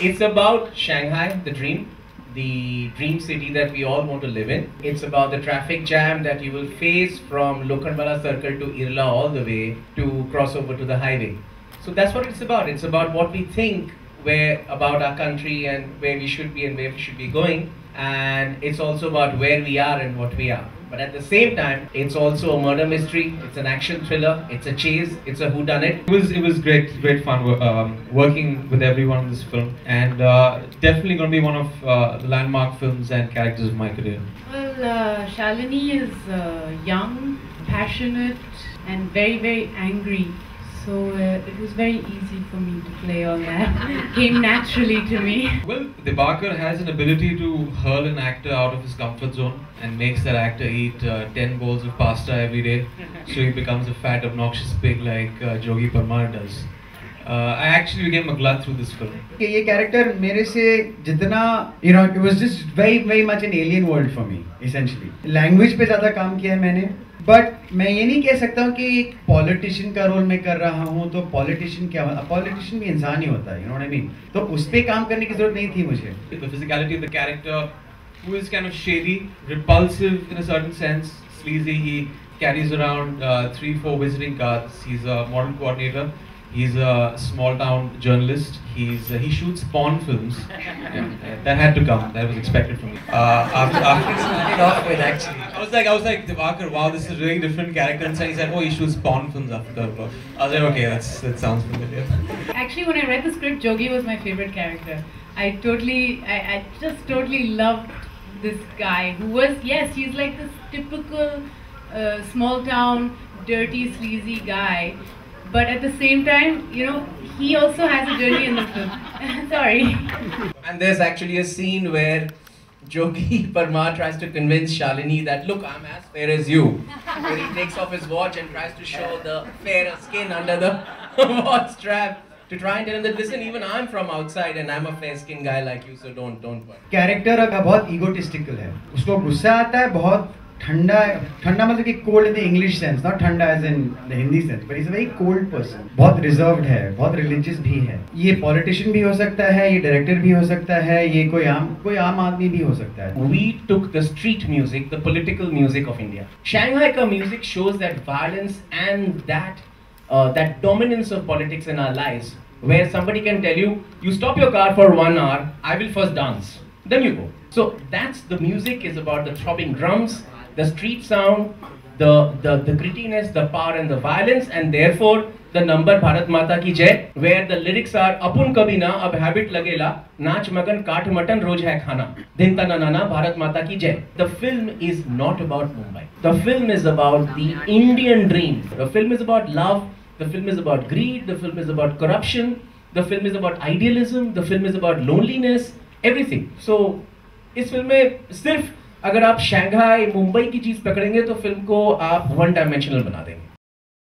It's about Shanghai, the dream city that we all want to live in. It's about the traffic jam that you will face from Lokhandwala Circle to Irla all the way to cross over to the highway. So that's what it's about. It's about what we think about our country and where we should be and where we should be going. And it's also about where we are and what we are. But at the same time, it's also a murder mystery. It's an action thriller. It's a chase. It's a whodunit. It was great fun working with everyone in this film, and definitely going to be one of the landmark films and characters of my career. Well, Shalini is young, passionate, and very angry. So it was very easy for me to play all that. Came naturally to me. Well, Dibakar has an ability to hurl an actor out of his comfort zone and makes that actor eat 10 bowls of pasta every day, so he becomes a fat, obnoxious pig like Jogi Parmar does. I actually became a glut through this film. ये character मेरे से जितना it was just very much an alien world for me essentially. Language पे ज़्यादा काम किया है मैंने. बट मैं ये नहीं कह सकता हूँ कि एक पॉलिटिशियन का रोल मैं कर रहा हूँ तो पॉलिटिशियन क्या होता है, पॉलिटिशियन भी इंसान ही होता है, you know what I mean? तो उस पे काम करने की जरूरत नहीं थी मुझे. The physicality of the character, who is kind of shady, repulsive in a certain sense, sleazy. He carries around 3-4 visiting cards. He's a model coordinator. He's a small town journalist. He shoots porn films. Yeah, that had to come. That was expected from me. After off with actually, I was like Dibakar, wow, this is a really different character. And so he said, oh, he shoots porn films after. I was like, okay, that sounds familiar. Actually, when I read the script, Jogi was my favorite character. I just totally loved this guy who was, yes, he's like this typical small town, dirty, sleazy guy. But at the same time, he also has a journey in the film. Sorry. And there's actually a scene where Jogi Parmar tries to convince Shalini that, look, I'm as fair as you. Where he takes off his watch and tries to show the fairer skin under the watch strap to try and tell him that, listen, even I'm from outside and I'm a fair-skinned guy like you, so don't worry. Character का बहुत egotistical है. उसको गुस्सा आता है, बहुत ठंडा मतलब कि cold in the English sense, not ठंडा as in the Hindi sense, but he's a very cold person. बहुत reserved है, बहुत religious भी है. ये politician भी हो सकता है, ये director भी हो सकता है, ये कोई आम आदमी भी हो सकता है. We took the street music, the political music of India. Shanghai ka music shows that violence and that dominance of politics in our lives, where somebody can tell you, you stop your car for 1 hour, I will first dance, then you go. So that's the music is about the throbbing drums, the street sound, the grittiness, the power and the violence, and therefore the number Bharat Mata Ki Jai, where the lyrics are Apun kabhi na ab habit lagela, naach magan kaat mutton roj hai khana, din ta nanana Bharat Mata Ki Jai. The film is not about Mumbai. The film is about the Indian dream. The film is about love. The film is about greed. The film is about corruption. The film is about idealism. The film is about loneliness. Everything. So इस film में सिर्फ अगर आप Shanghai Mumbai की चीज पकड़ेंगे तो film को आप 1 डायमेंशनल बना देंगे.